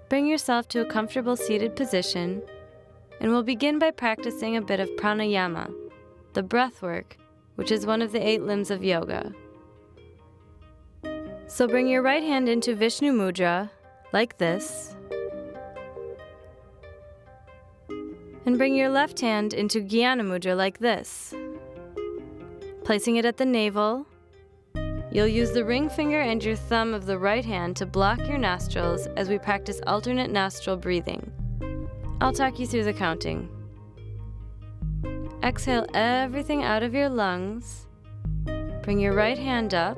Bring yourself to a comfortable seated position, and we'll begin by practicing a bit of pranayama, the breath work, which is one of the 8 limbs of yoga. So bring your right hand into Vishnu Mudra, like this, and bring your left hand into Jnana Mudra like this. Placing it at the navel, you'll use the ring finger and your thumb of the right hand to block your nostrils as we practice alternate nostril breathing. I'll talk you through the counting. Exhale everything out of your lungs. Bring your right hand up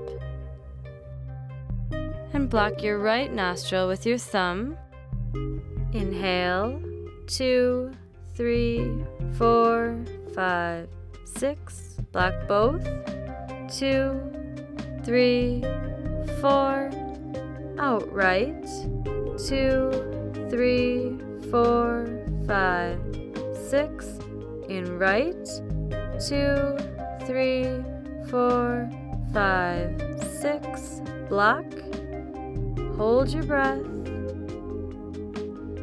and block your right nostril with your thumb. Inhale, 2, 3, 4, 5, 6. Block both. 2, 3, 4. Out right. 2, 3, 4, 5, 6. In right. 2, 3, 4, 5, 6. Block. Hold your breath.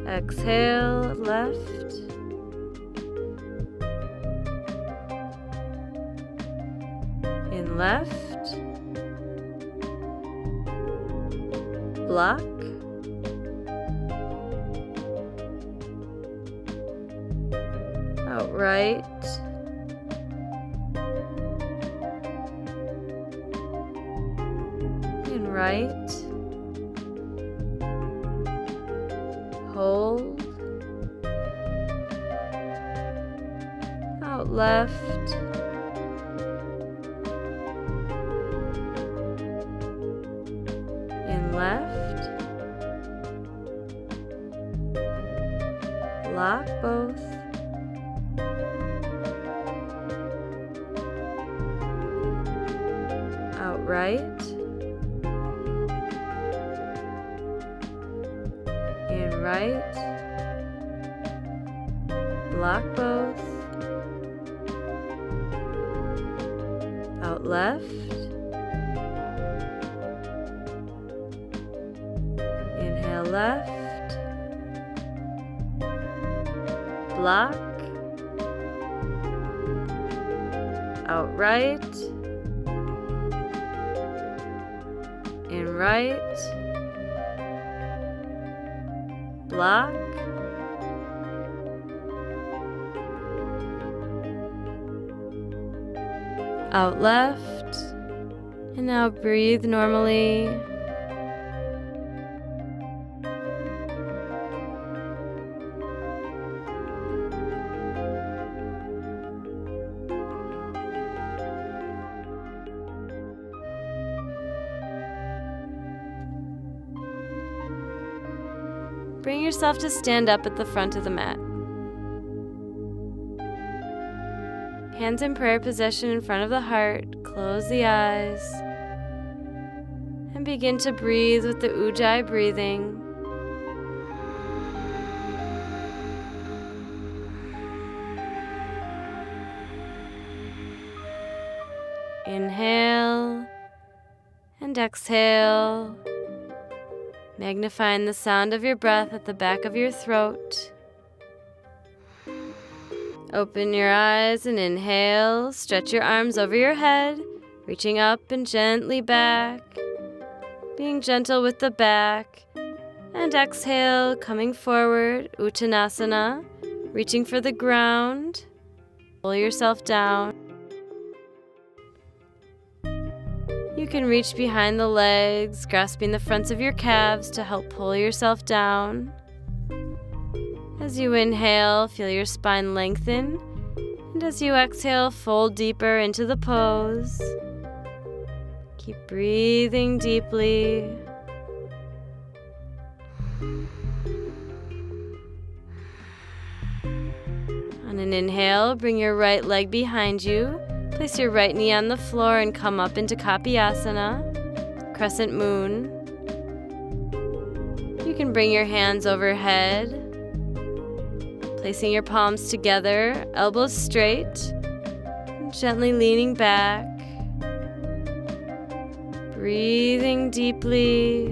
Exhale, left. In left. Block. Out right. In right. Hold. Out left. In left. Lock both. Out right. In right. Block both. Out left. Inhale left. Block. Out right. In right. Block. Out left. And now breathe normally. Bring yourself to stand up at the front of the mat. Hands in prayer position in front of the heart. Close the eyes. And begin to breathe with the Ujjayi breathing. Inhale and exhale. Magnifying the sound of your breath at the back of your throat. Open your eyes and inhale. Stretch your arms over your head, reaching up and gently back. Being gentle with the back. And exhale, coming forward, Uttanasana, reaching for the ground. Pull yourself down. You can reach behind the legs, grasping the fronts of your calves to help pull yourself down. As you inhale, feel your spine lengthen, and as you exhale, fold deeper into the pose. Keep breathing deeply. On an inhale, bring your right leg behind you. Place your right knee on the floor and come up into Kapiyasana, crescent moon. You can bring your hands overhead, placing your palms together, elbows straight, and gently leaning back. Breathing deeply.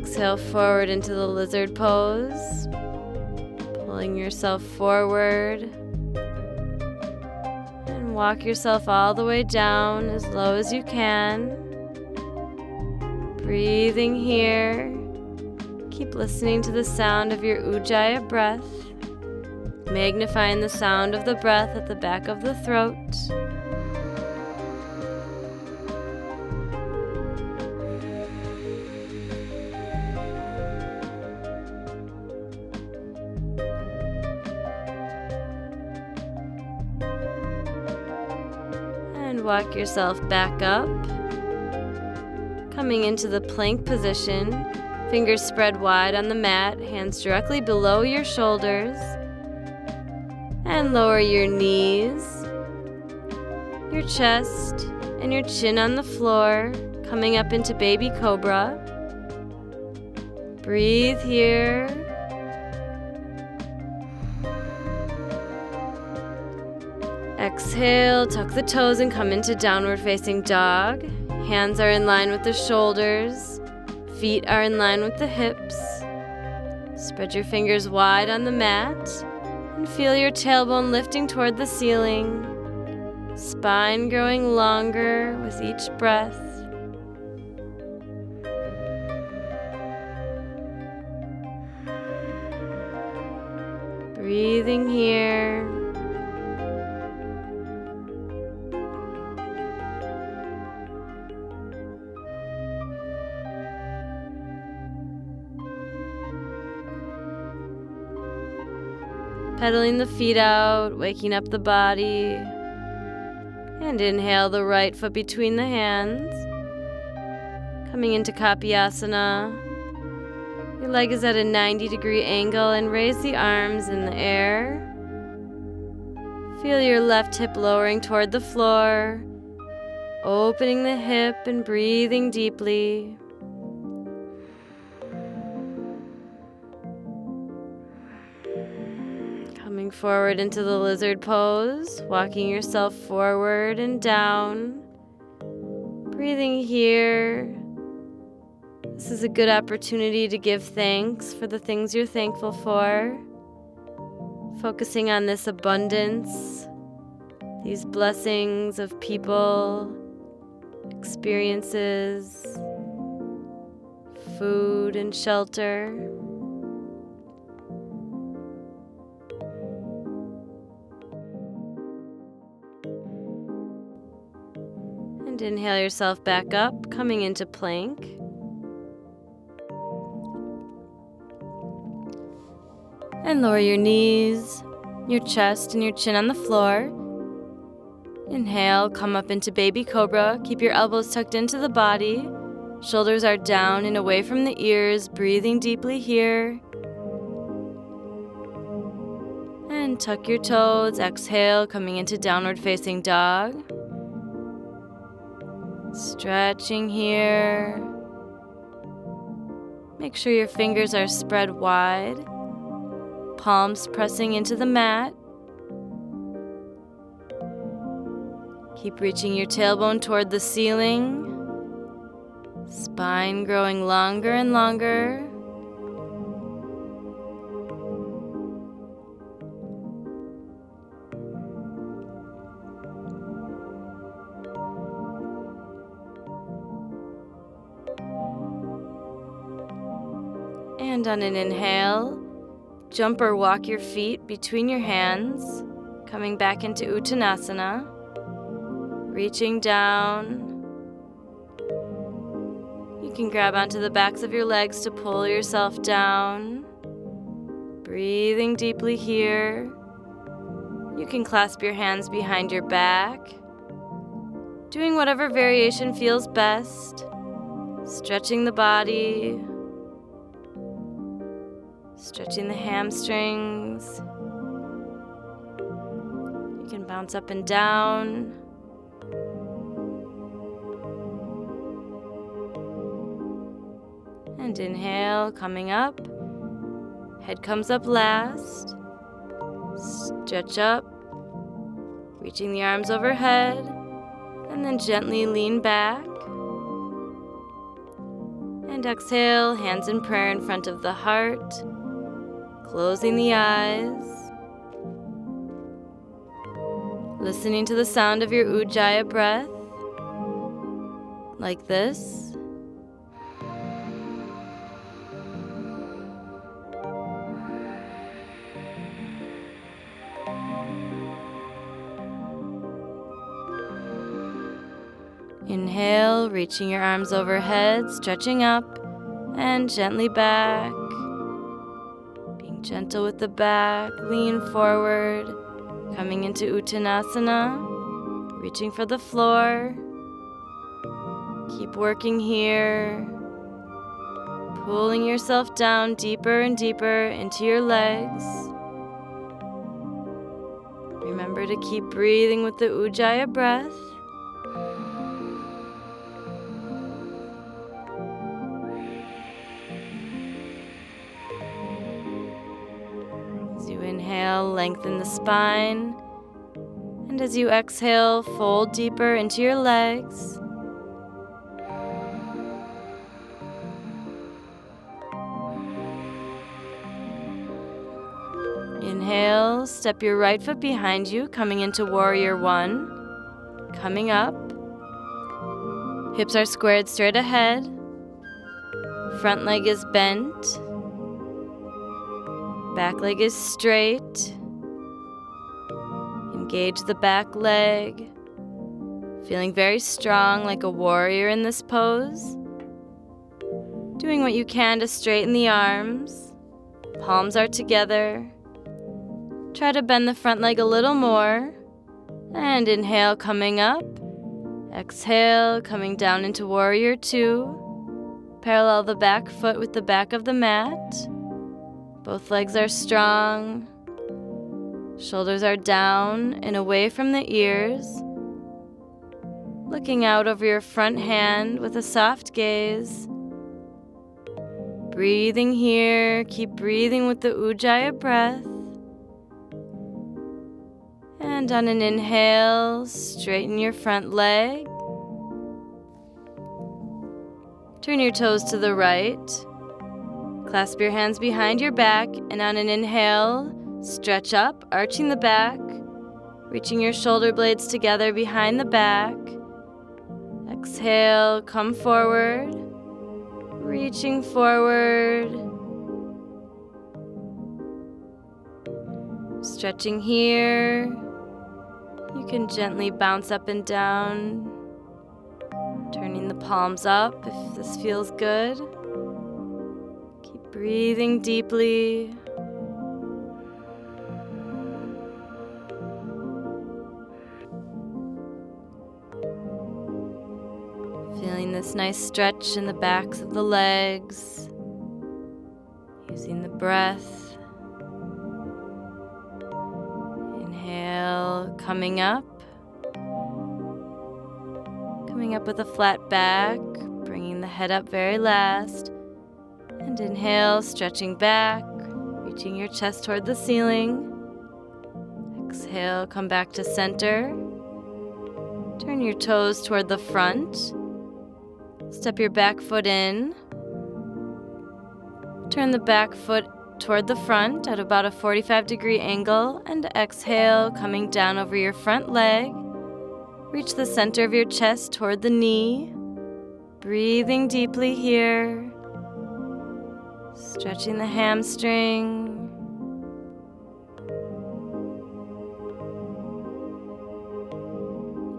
Exhale forward into the lizard pose, pulling yourself forward. And walk yourself all the way down as low as you can. Breathing here. Keep listening to the sound of your Ujjayi breath, magnifying the sound of the breath at the back of the throat. And walk yourself back up, coming into the plank position. Fingers spread wide on the mat, hands directly below your shoulders. And lower your knees, your chest, and your chin on the floor, coming up into baby cobra. Breathe here. Exhale, tuck the toes and come into downward facing dog. Hands are in line with the shoulders. Feet are in line with the hips. Spread your fingers wide on the mat and feel your tailbone lifting toward the ceiling. Spine growing longer with each breath. Breathing here. Pedaling the feet out, waking up the body. And inhale the right foot between the hands. Coming into Kapyasana. Your leg is at a 90-degree angle and raise the arms in the air. Feel your left hip lowering toward the floor. Opening the hip and breathing deeply. Coming forward into the lizard pose, walking yourself forward and down. Breathing here. This is a good opportunity to give thanks for the things you're thankful for. Focusing on this abundance, these blessings of people, experiences, food and shelter. And inhale yourself back up, coming into plank. And lower your knees, your chest, and your chin on the floor. Inhale, come up into baby cobra. Keep your elbows tucked into the body. Shoulders are down and away from the ears. Breathing deeply here. And tuck your toes. Exhale, coming into downward facing dog. Stretching here. Make sure your fingers are spread wide. Palms pressing into the mat. Keep reaching your tailbone toward the ceiling. Spine growing longer and longer. And on an inhale, jump or walk your feet between your hands, coming back into Uttanasana, reaching down. You can grab onto the backs of your legs to pull yourself down. Breathing deeply here. You can clasp your hands behind your back, doing whatever variation feels best, stretching the body, stretching the hamstrings. You can bounce up and down. And inhale, coming up. Head comes up last. Stretch up, reaching the arms overhead, and then gently lean back. And exhale, hands in prayer in front of the heart, closing the eyes, listening to the sound of your Ujjayi breath, like this. Inhale, reaching your arms overhead, stretching up, and gently back. Being gentle with the back, lean forward, coming into Uttanasana, reaching for the floor. Keep working here, pulling yourself down deeper and deeper into your legs. Remember to keep breathing with the Ujjayi breath. As you inhale, lengthen the spine. And as you exhale, fold deeper into your legs. Inhale, step your right foot behind you, coming into Warrior One. Coming up. Hips are squared straight ahead. Front leg is bent. Back leg is straight. Engage the back leg. Feeling very strong like a warrior in this pose. Doing what you can to straighten the arms. Palms are together. Try to bend the front leg a little more. And inhale, coming up. Exhale, coming down into Warrior Two. Parallel the back foot with the back of the mat. Both legs are strong. Shoulders are down and away from the ears. Looking out over your front hand with a soft gaze. Breathing here. Keep breathing with the Ujjayi breath. And on an inhale, straighten your front leg. Turn your toes to the right. Clasp your hands behind your back, and on an inhale, stretch up, arching the back, reaching your shoulder blades together behind the back. Exhale, come forward, reaching forward. Stretching here. You can gently bounce up and down, turning the palms up if this feels good. Keep breathing deeply. Feeling this nice stretch in the backs of the legs, using the breath. Inhale, coming up with a flat back, bringing the head up very last. And inhale, stretching back, reaching your chest toward the ceiling. Exhale, come back to center. Turn your toes toward the front. Step your back foot in. Turn the back foot toward the front at about a 45-degree angle, and exhale, coming down over your front leg. Reach the center of your chest toward the knee. Breathing deeply here. Stretching the hamstring.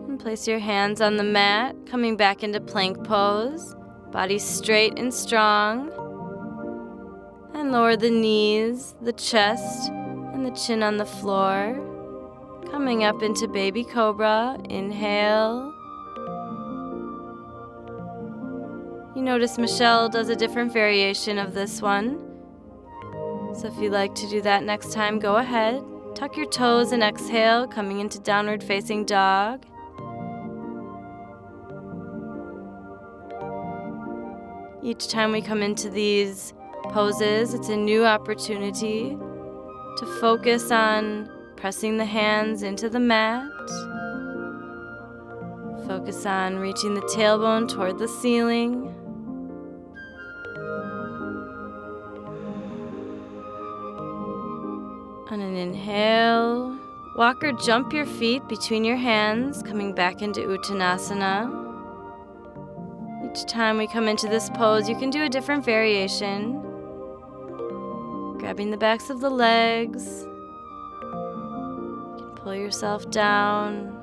And place your hands on the mat, coming back into plank pose. Body straight and strong. And lower the knees, the chest, and the chin on the floor. Coming up into baby cobra. Inhale. You notice Michelle does a different variation of this one. So if you'd like to do that next time, go ahead. Tuck your toes and exhale, coming into downward facing dog. Each time we come into these poses, it's a new opportunity to focus on pressing the hands into the mat. Focus on reaching the tailbone toward the ceiling. On an inhale, walk or jump your feet between your hands, coming back into Uttanasana. Each time we come into this pose, you can do a different variation. Grabbing the backs of the legs. You can pull yourself down.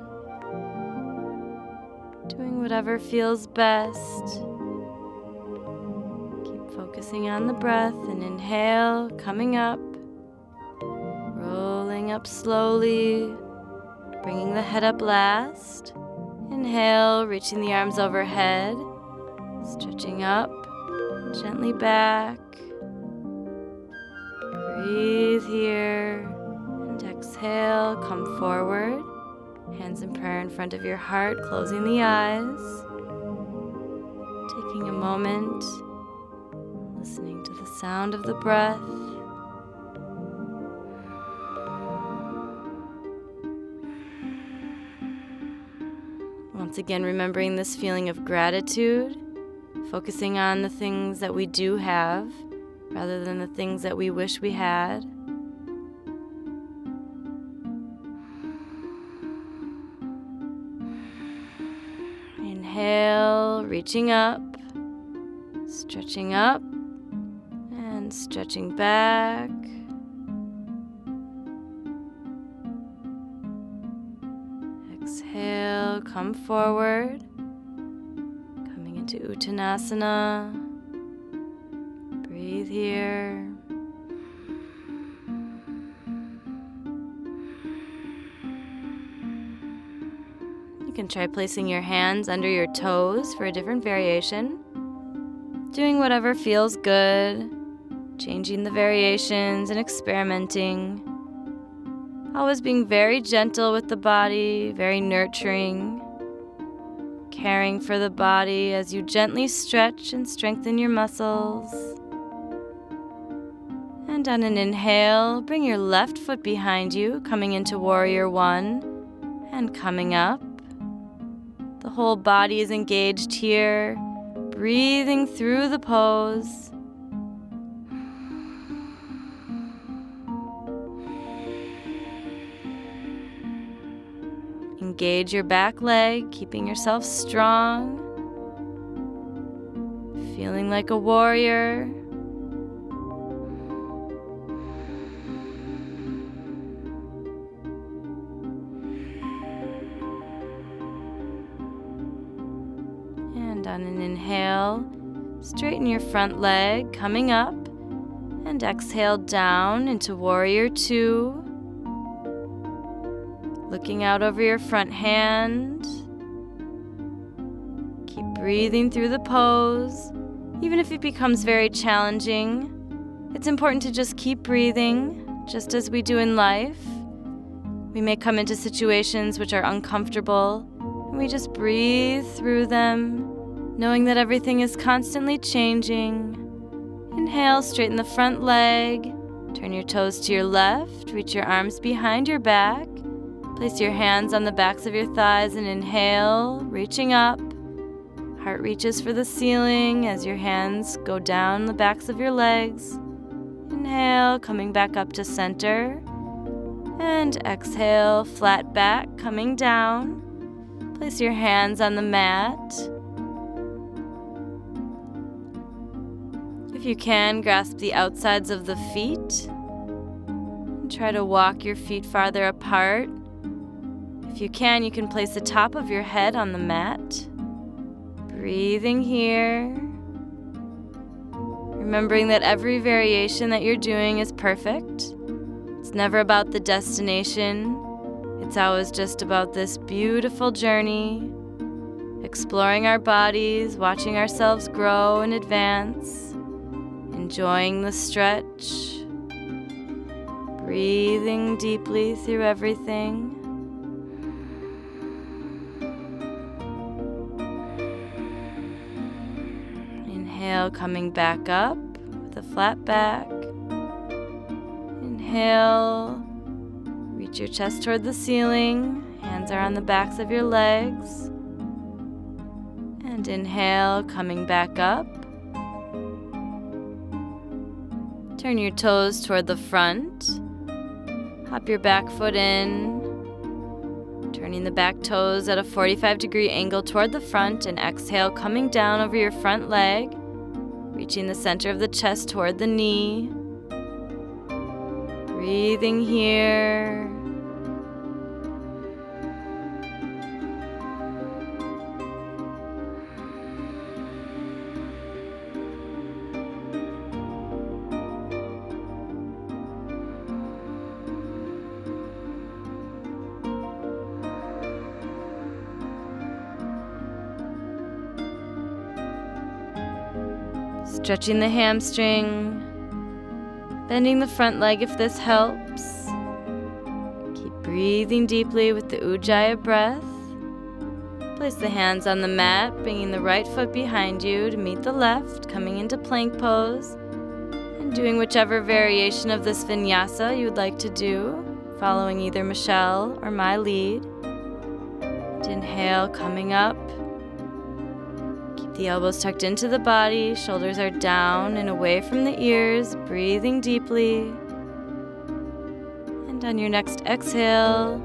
Doing whatever feels best. Keep focusing on the breath. And inhale, coming up. Rolling up slowly. Bringing the head up last. Inhale, reaching the arms overhead. Stretching up, gently back. Breathe here. And exhale, come forward. Hands in prayer in front of your heart, closing the eyes. Taking a moment, listening to the sound of the breath. Once again, remembering this feeling of gratitude, focusing on the things that we do have rather than the things that we wish we had. Inhale, reaching up, stretching up, and stretching back. Exhale, come forward, coming into Uttanasana. Breathe here. You can try placing your hands under your toes for a different variation. Doing whatever feels good, changing the variations and experimenting. Always being very gentle with the body, very nurturing. Caring for the body as you gently stretch and strengthen your muscles. And on an inhale, bring your left foot behind you, coming into Warrior One and coming up. The whole body is engaged here, breathing through the pose. Engage your back leg, keeping yourself strong. Feeling like a warrior. And on an inhale, straighten your front leg, coming up. And exhale down into Warrior Two. Looking out over your front hand. Keep breathing through the pose. Even if it becomes very challenging, it's important to just keep breathing, just as we do in life. We may come into situations which are uncomfortable, and we just breathe through them, knowing that everything is constantly changing. Inhale, straighten the front leg. Turn your toes to your left. Reach your arms behind your back. Place your hands on the backs of your thighs and inhale, reaching up. Heart reaches for the ceiling as your hands go down the backs of your legs. Inhale, coming back up to center. And exhale, flat back, coming down. Place your hands on the mat. If you can, grasp the outsides of the feet. And try to walk your feet farther apart. If you can place the top of your head on the mat. Breathing here. Remembering that every variation that you're doing is perfect. It's never about the destination. It's always just about this beautiful journey. Exploring our bodies, watching ourselves grow and advance. Enjoying the stretch. Breathing deeply through everything. Inhale, coming back up with a flat back. Inhale, reach your chest toward the ceiling. Hands are on the backs of your legs. And inhale, coming back up. Turn your toes toward the front. Hop your back foot in, turning the back toes at a 45-degree angle toward the front, and exhale, coming down over your front leg, reaching the center of the chest toward the knee. Breathing here. Stretching the hamstring, bending the front leg if this helps. Keep breathing deeply with the Ujjayi breath. Place the hands on the mat, bringing the right foot behind you to meet the left, coming into plank pose, and doing whichever variation of this vinyasa you would like to do, following either Michelle or my lead. And inhale, coming up. The elbows tucked into the body, shoulders are down and away from the ears, breathing deeply. And on your next exhale,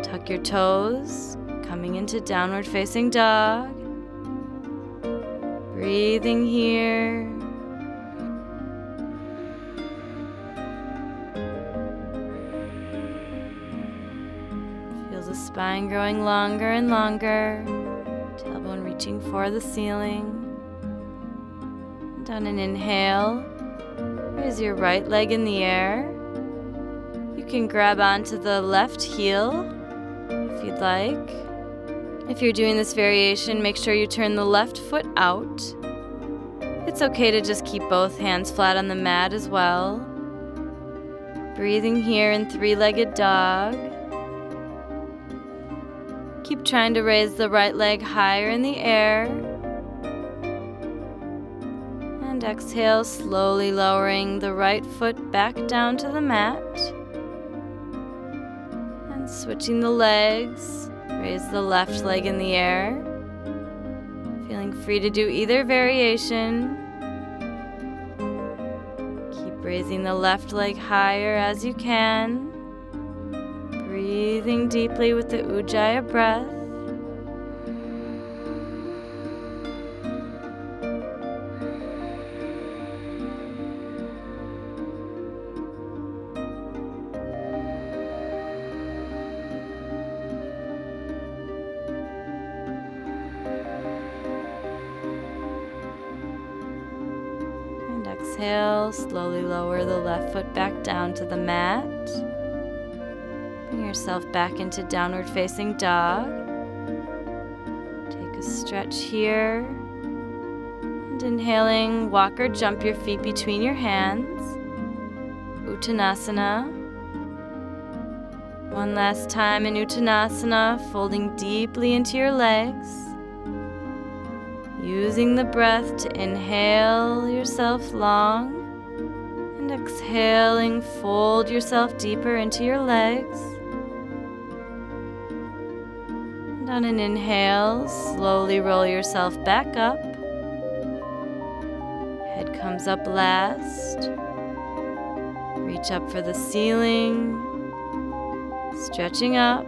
tuck your toes, coming into downward facing dog. Breathing here. Feel the spine growing longer and longer. Tailbone reaching for the ceiling. And on an inhale, raise your right leg in the air. You can grab onto the left heel if you'd like. If you're doing this variation, make sure you turn the left foot out. It's okay to just keep both hands flat on the mat as well. Breathing here in three-legged dog. Keep trying to raise the right leg higher in the air. And exhale, slowly lowering the right foot back down to the mat. And switching the legs, raise the left leg in the air. Feeling free to do either variation. Keep raising the left leg higher as you can. Breathing deeply with the Ujjayi breath. And exhale, slowly lower the left foot back down to the mat. Bring yourself back into downward facing dog. Take a stretch here. And inhaling, walk or jump your feet between your hands. Uttanasana. One last time in Uttanasana, folding deeply into your legs. Using the breath to inhale yourself long. And exhaling, fold yourself deeper into your legs. And on an inhale, slowly roll yourself back up. Head comes up last. Reach up for the ceiling. Stretching up.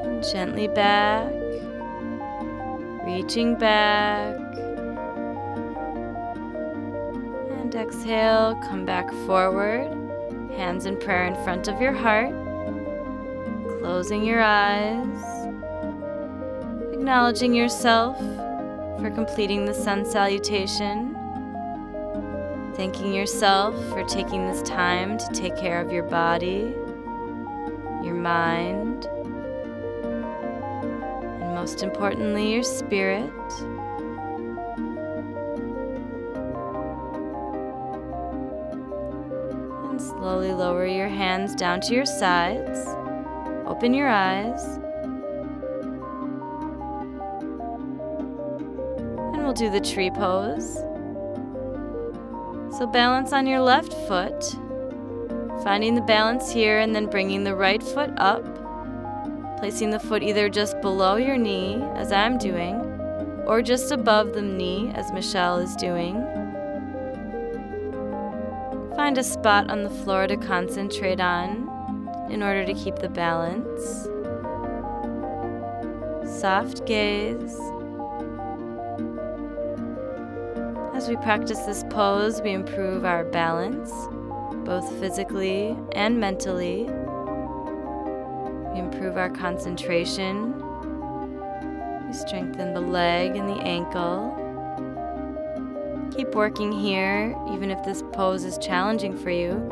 And gently back. Reaching back. And exhale, come back forward. Hands in prayer in front of your heart. Closing your eyes, acknowledging yourself for completing the sun salutation, thanking yourself for taking this time to take care of your body, your mind, and most importantly, your spirit. And slowly lower your hands down to your sides. Open your eyes, and we'll do the tree pose. So balance on your left foot, finding the balance here and then bringing the right foot up, placing the foot either just below your knee, as I'm doing, or just above the knee, as Michelle is doing. Find a spot on the floor to concentrate on in order to keep the balance. Soft gaze. As we practice this pose, we improve our balance, both physically and mentally. We improve our concentration. We strengthen the leg and the ankle. Keep working here, even if this pose is challenging for you.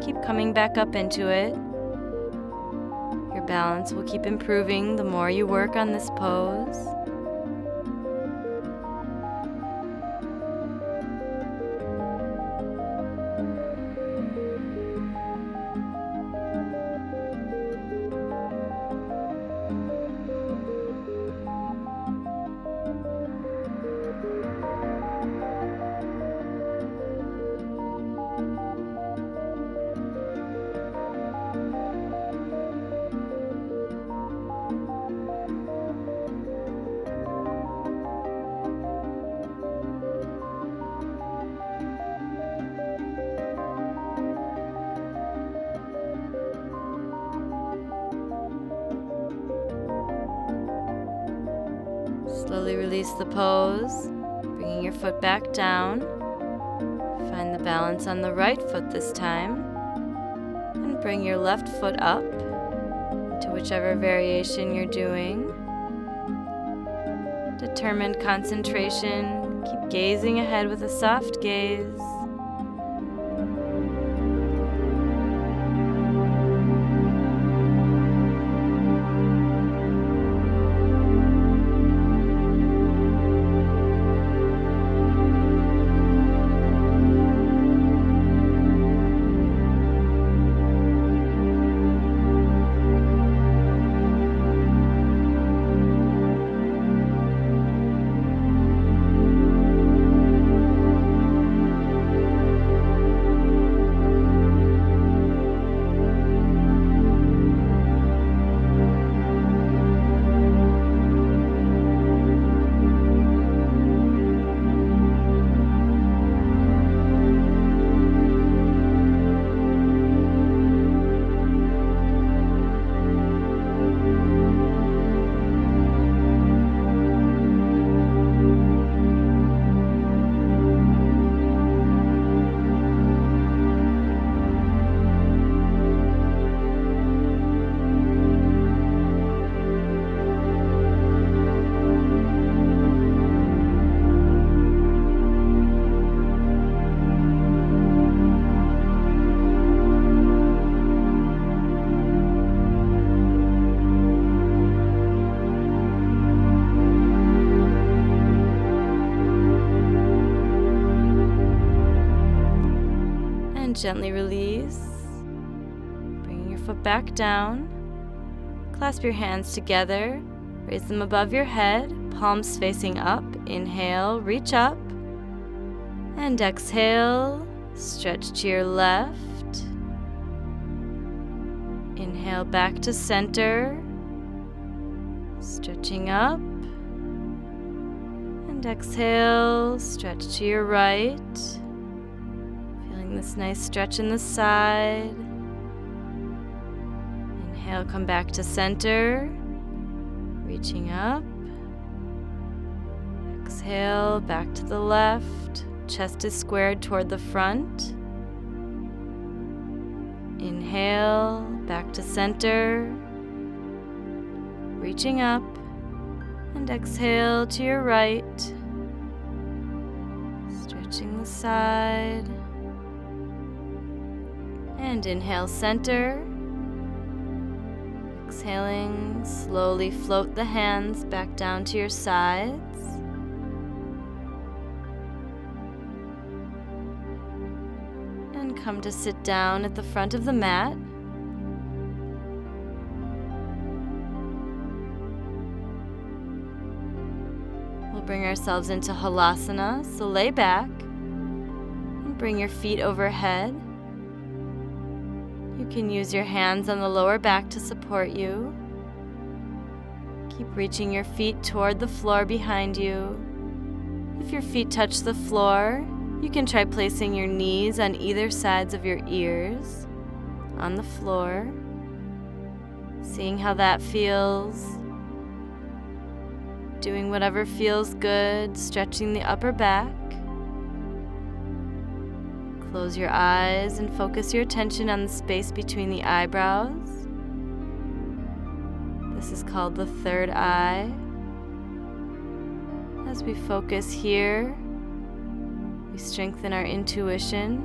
Keep coming back up into it. Your balance will keep improving the more you work on this pose. Slowly release the pose, bringing your foot back down. Find the balance on the right foot this time. And bring your left foot up to whichever variation you're doing. Determined concentration. Keep gazing ahead with a soft gaze. Gently release, bringing your foot back down. Clasp your hands together, raise them above your head, palms facing up. Inhale, reach up, and exhale, stretch to your left. Inhale back to center, stretching up, and exhale, stretch to your right. This nice stretch in the side. Inhale, come back to center, reaching up. Exhale, back to the left. Chest is squared toward the front. Inhale, back to center, reaching up. And exhale to your right, stretching the side. And inhale, center. Exhaling, slowly float the hands back down to your sides. And come to sit down at the front of the mat. We'll bring ourselves into Halasana, so lay back and bring your feet overhead. You can use your hands on the lower back to support you. Keep reaching your feet toward the floor behind you. If your feet touch the floor, You can try placing your knees on either sides of your ears on the floor, seeing how that feels. Doing whatever feels good, stretching the upper back. Close your eyes and focus your attention on the space between the eyebrows. This is called the third eye. As we focus here, we strengthen our intuition,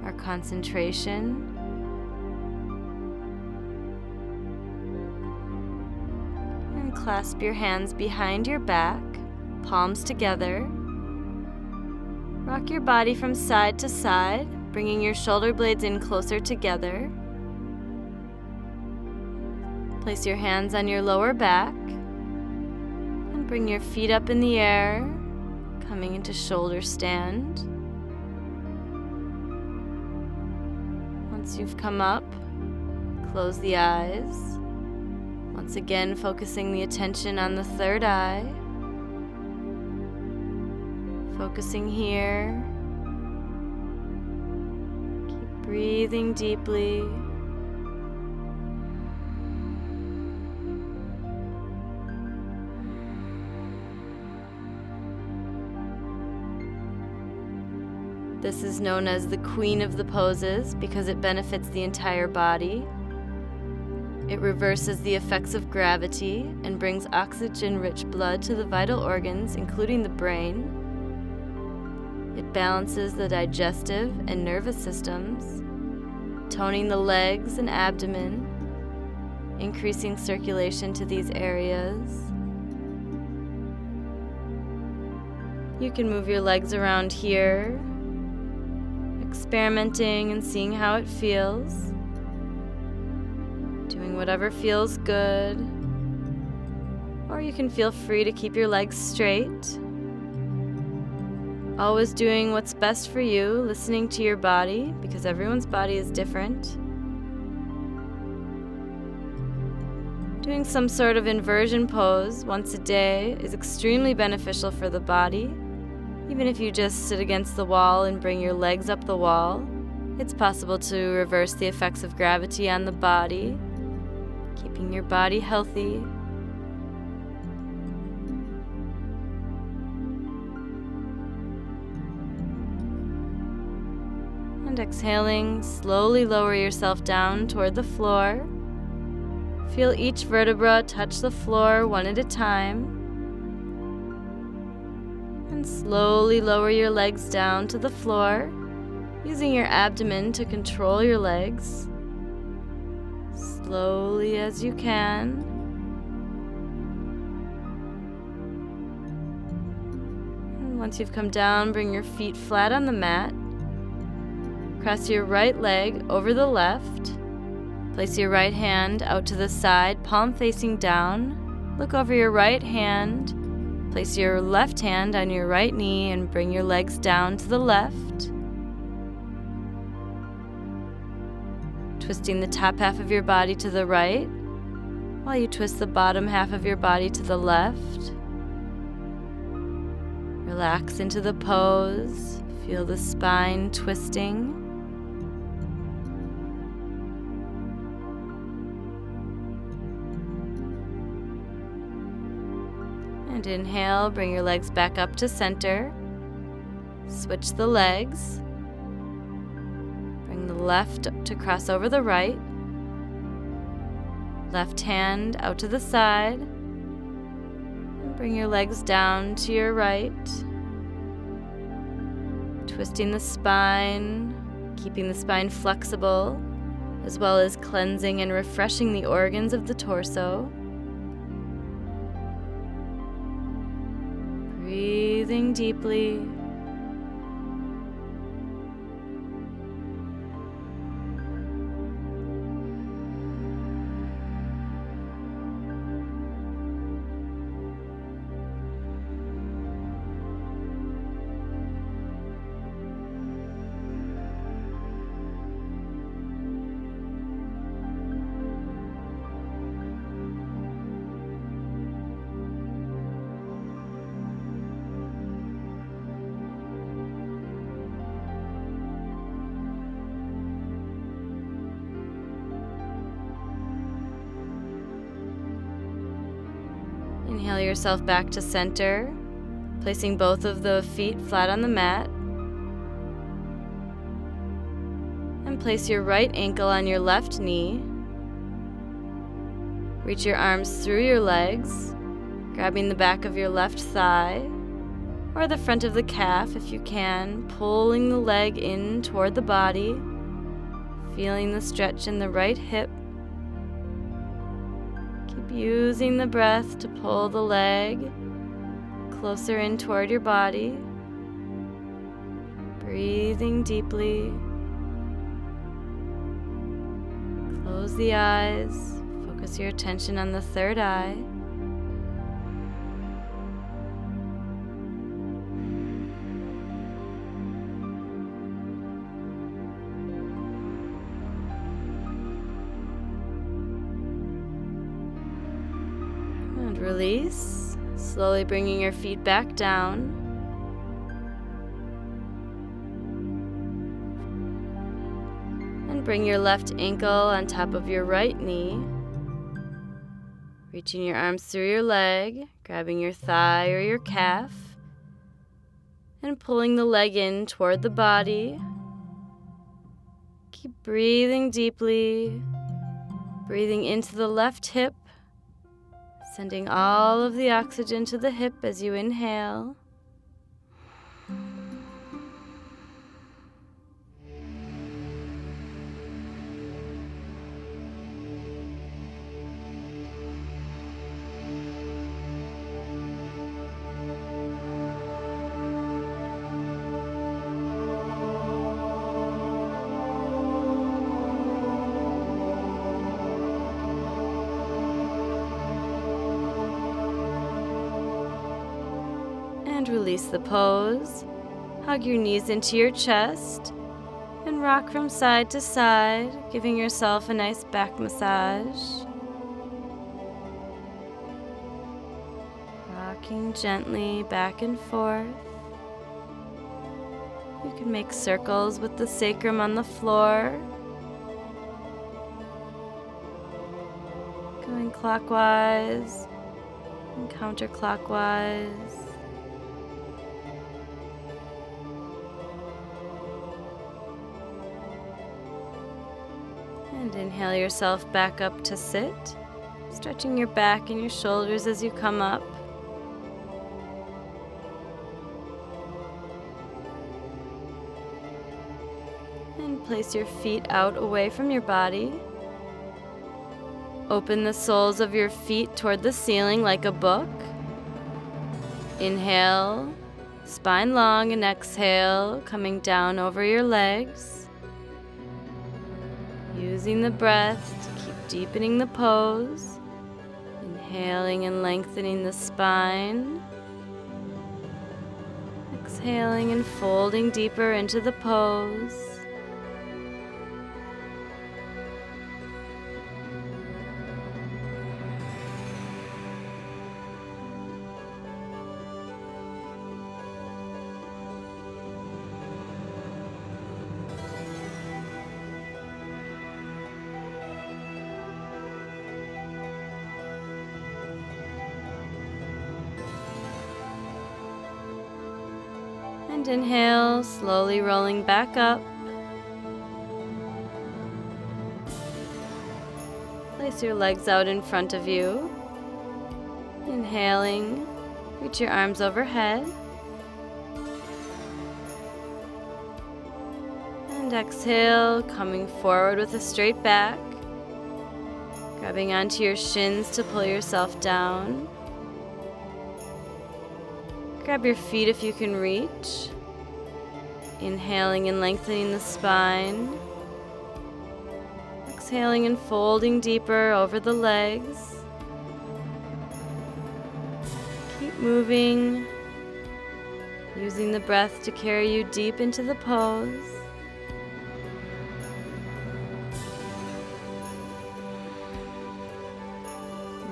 our concentration, and clasp your hands behind your back, palms together. Rock your body from side to side, bringing your shoulder blades in closer together. Place your hands on your lower back and bring your feet up in the air, coming into shoulder stand. Once you've come up, close the eyes. Once again, focusing the attention on the third eye. Focusing here. Keep breathing deeply. This is known as the queen of the poses because it benefits the entire body. It reverses the effects of gravity and brings oxygen-rich blood to the vital organs, including the brain. It balances the digestive and nervous systems, toning the legs and abdomen, increasing circulation to these areas. You can move your legs around here, experimenting and seeing how it feels, doing whatever feels good, or you can feel free to keep your legs straight. Always doing what's best for you, listening to your body, because everyone's body is different. Doing some sort of inversion pose once a day is extremely beneficial for the body. Even if you just sit against the wall and bring your legs up the wall, it's possible to reverse the effects of gravity on the body, keeping your body healthy. And exhaling, slowly lower yourself down toward the floor. Feel each vertebra touch the floor one at a time. And slowly lower your legs down to the floor, using your abdomen to control your legs. Slowly as you can. And once you've come down, bring your feet flat on the mat. Cross your right leg over the left. Place your right hand out to the side, palm facing down. Look over your right hand. Place your left hand on your right knee and bring your legs down to the left. Twisting the top half of your body to the right, while you twist the bottom half of your body to the left. Relax into the pose. Feel the spine twisting. And inhale, bring your legs back up to center. Switch the legs. Bring the left to cross over the right. Left hand out to the side. And bring your legs down to your right. Twisting the spine, keeping the spine flexible, as well as cleansing and refreshing the organs of the torso. Breathing deeply. yourself back to center, placing both of the feet flat on the mat. And place your right ankle on your left knee. Reach your arms through your legs, grabbing the back of your left thigh or the front of the calf if you can, pulling the leg in toward the body, feeling the stretch in the right hip. Keep using the breath to pull the leg closer in toward your body. Breathing deeply. Close the eyes. Focus your attention on the third eye. And release, slowly bringing your feet back down. And bring your left ankle on top of your right knee. Reaching your arms through your leg, grabbing your thigh or your calf, and pulling the leg in toward the body. Keep breathing deeply, breathing into the left hip, sending all of the oxygen to the hip as you inhale. And release the pose. Hug your knees into your chest and rock from side to side, giving yourself a nice back massage. Rocking gently back and forth. You can make circles with the sacrum on the floor, going clockwise and counterclockwise. And inhale yourself back up to sit, stretching your back and your shoulders as you come up. And place your feet out away from your body. Open the soles of your feet toward the ceiling like a book. Inhale, spine long, and exhale, coming down over your legs. Using the breath to keep deepening the pose, inhaling and lengthening the spine, exhaling and folding deeper into the pose. And inhale, slowly rolling back up. Place your legs out in front of you. Inhaling, reach your arms overhead. And exhale, coming forward with a straight back. Grabbing onto your shins to pull yourself down. Grab your feet if you can reach. Inhaling and lengthening the spine. Exhaling and folding deeper over the legs. Keep moving, using the breath to carry you deep into the pose.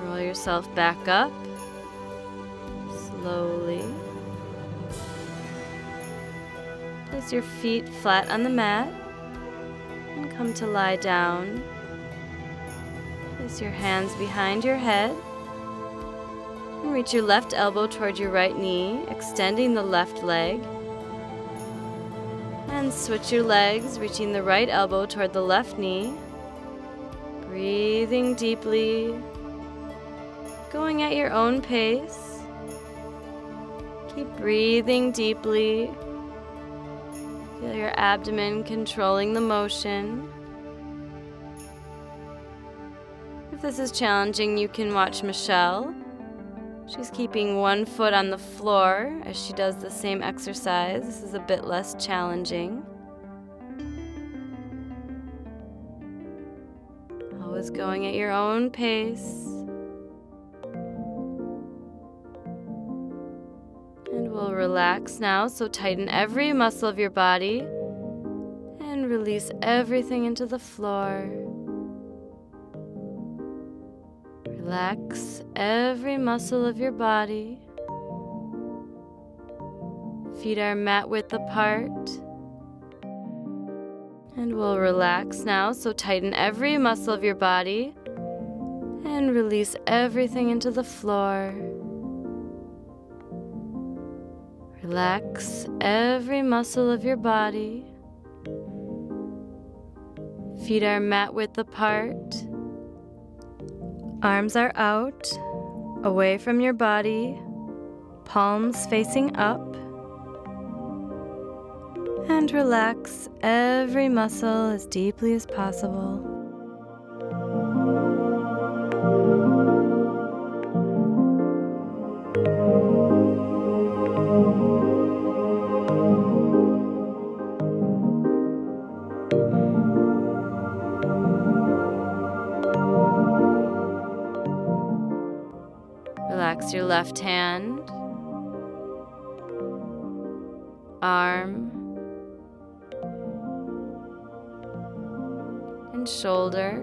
Roll yourself back up, slowly. Place your feet flat on the mat and come to lie down. Place your hands behind your head And reach your left elbow toward your right knee, extending the left leg. And switch your legs, reaching the right elbow toward the left knee. Breathing deeply, going at your own pace. Keep breathing deeply. Feel your abdomen controlling the motion. If this is challenging, you can watch Michelle. She's keeping one foot on the floor as she does the same exercise. This is a bit less challenging. Always going at your own pace. And we'll relax now, so tighten every muscle of your body and release everything into the floor. Relax every muscle of your body. Feet are mat width apart. And we'll relax now, so tighten every muscle of your body and release everything into the floor. Relax every muscle of your body. Feet are mat width apart. Arms are out, away from your body, palms facing up. And relax every muscle as deeply as possible. Relax your left hand, arm, and shoulder.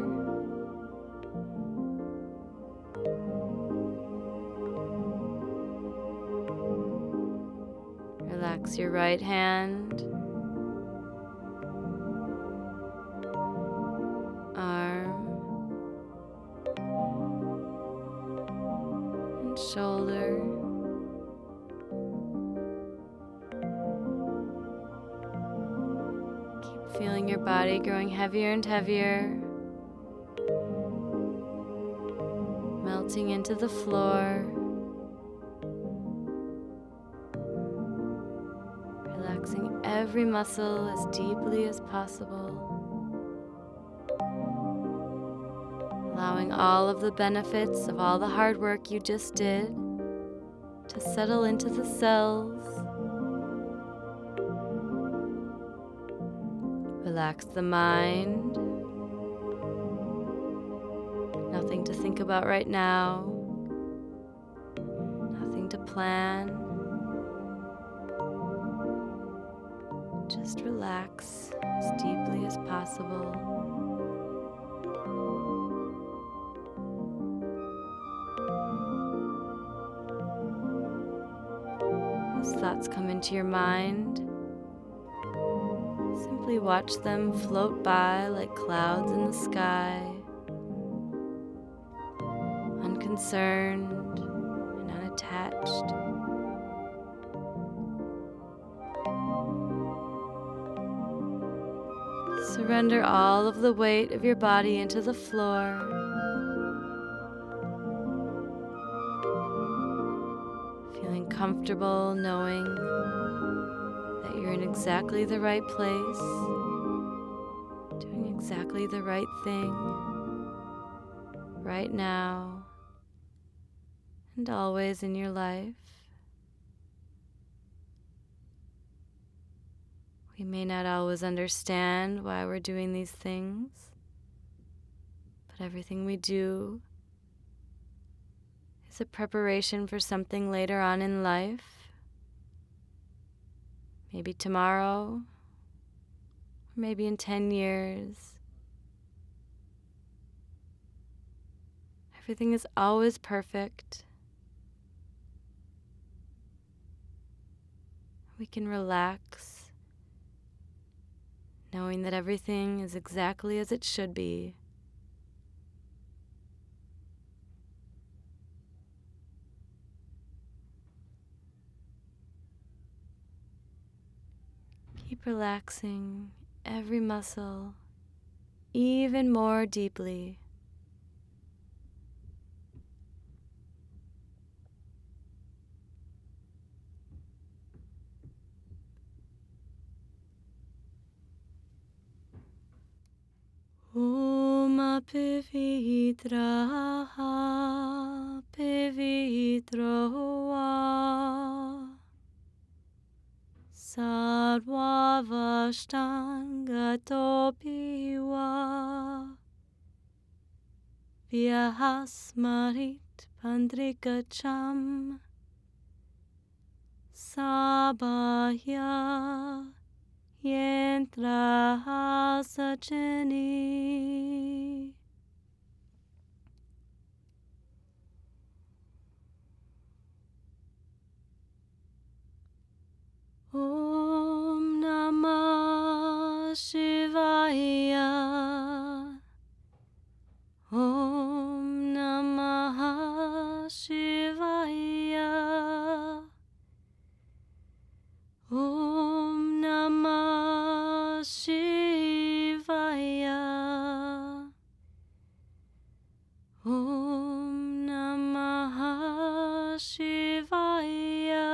Relax your right hand, arm, and shoulder. Feeling your body growing heavier and heavier, melting into the floor. Relaxing every muscle as deeply as possible. Allowing all of the benefits of all the hard work you just did to settle into the cells. Relax the mind. Nothing to think about right now. Nothing to plan. Just relax as deeply as possible. As thoughts come into your mind, simply watch them float by like clouds in the sky, unconcerned and unattached. Surrender all of the weight of your body into the floor. Feeling comfortable knowing that you're in exactly the right place, doing exactly the right thing, right now, and always in your life. We may not always understand why we're doing these things, but everything we do is a preparation for something later on in life. Maybe tomorrow, or maybe in 10 years. Everything is always perfect. We can relax, knowing that everything is exactly as it should be. Keep relaxing every muscle even more deeply. Om Pavitra Pavitroa Sarvavashtangatopiwa Vyahasmarit Pandrikacham Sabhaya Yantra Sachani. Om Namah Shivaya. Om Namah Shivaya. Om Namah Shivaya. Om Namah Shivaya.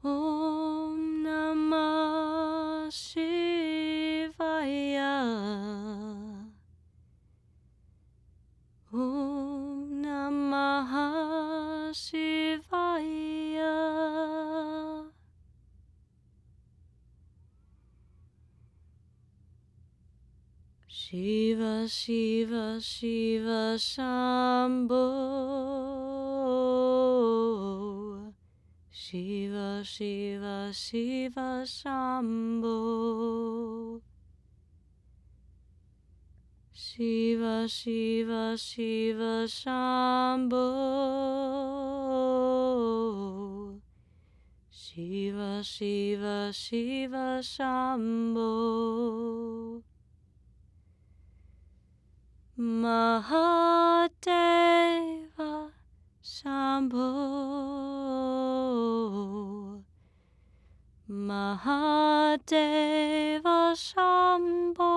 Om Namah Shivaya. Om Namah Shivaya. Shiva, Shiva, Shiva, Shambho. Shiva, Shiva, Shiva, Shambho. Shiva, Shiva, Shiva, Shambho. Shiva, Shiva, Shiva, Shambho. Mahadeva Shambho. Mahadeva Shambho.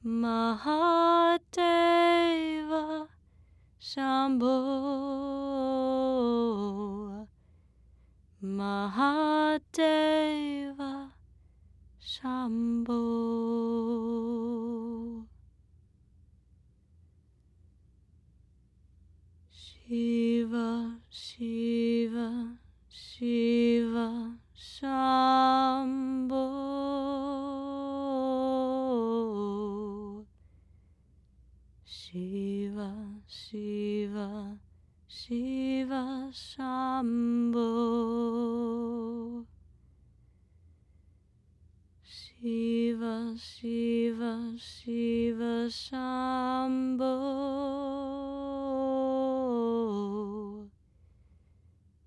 Mahadeva Shambho. Mahadeva Shambho. Shiva, Shiva, Shiva, Shambho. Shiva, Shiva, Shiva, Shambho. Shiva, Shiva, Shiva, Shambho.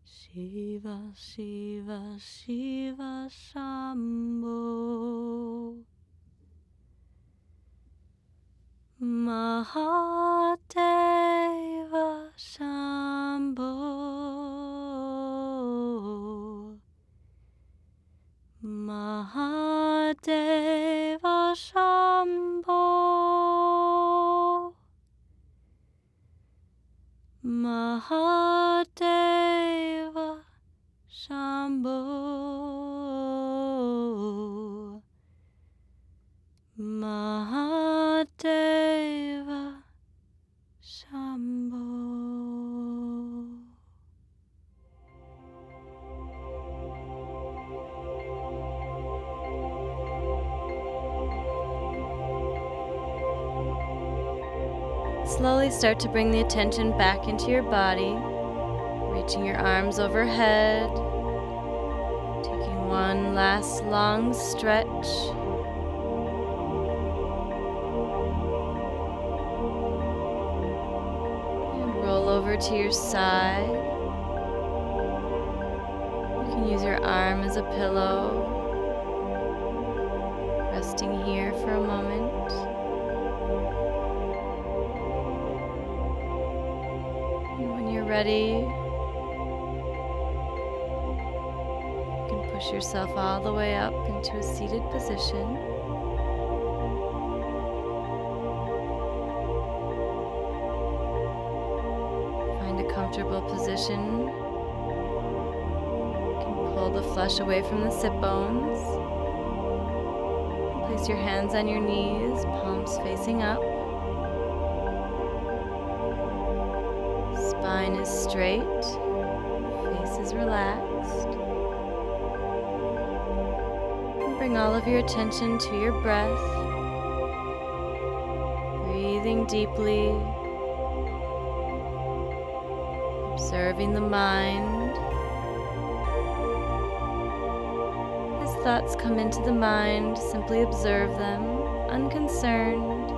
Shiva, Shiva, Shiva, Shambho. Mahadeva Shambho. Mahadeva Shambho. Mahadeva Shambho. Mahadeva Shambho. Slowly start to bring the attention back into your body, reaching your arms overhead, taking one last long stretch. And roll over to your side. You can use your arm as a pillow, resting here for a moment. you're ready, you can push yourself all the way up into a seated position. Find a comfortable position. You can pull the flesh away from the sit bones. Place your hands on your knees, palms facing up. Spine is straight, face is relaxed. And bring all of your attention to your breath. Breathing deeply. Observing the mind. As thoughts come into the mind, simply observe them, unconcerned.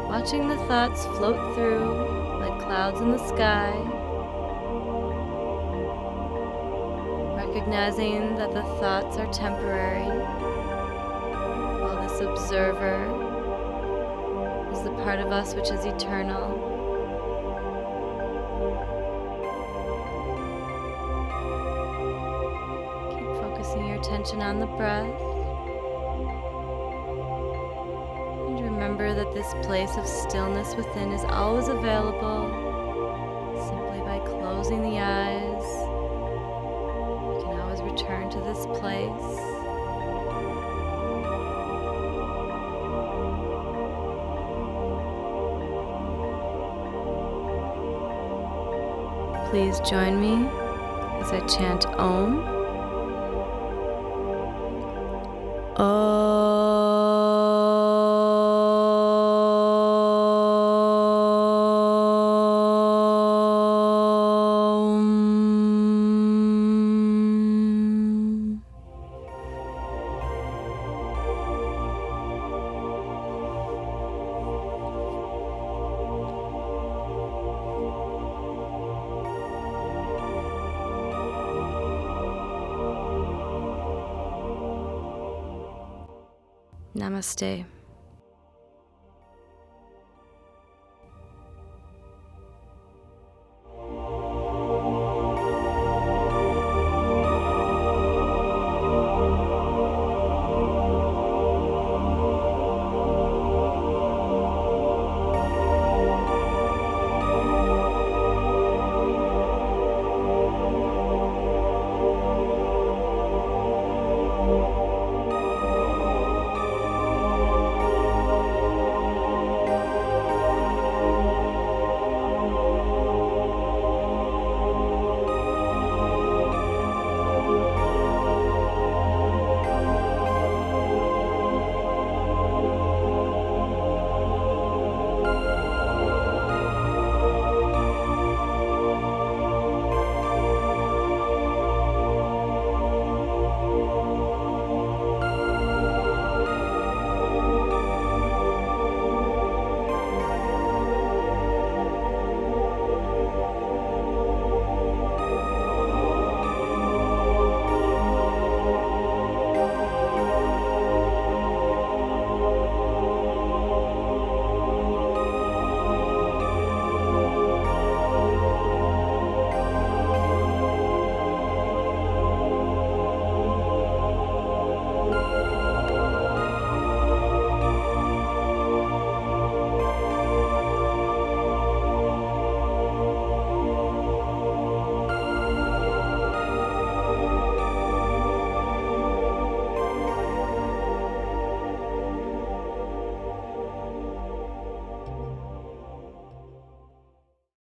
Watching the thoughts float through like clouds in the sky. Recognizing that the thoughts are temporary, while this observer is the part of us which is eternal. Focusing your attention on the breath. And remember that this place of stillness within is always available. Simply by closing the eyes, you can always return to this place. Please join me as I chant Om. Namaste.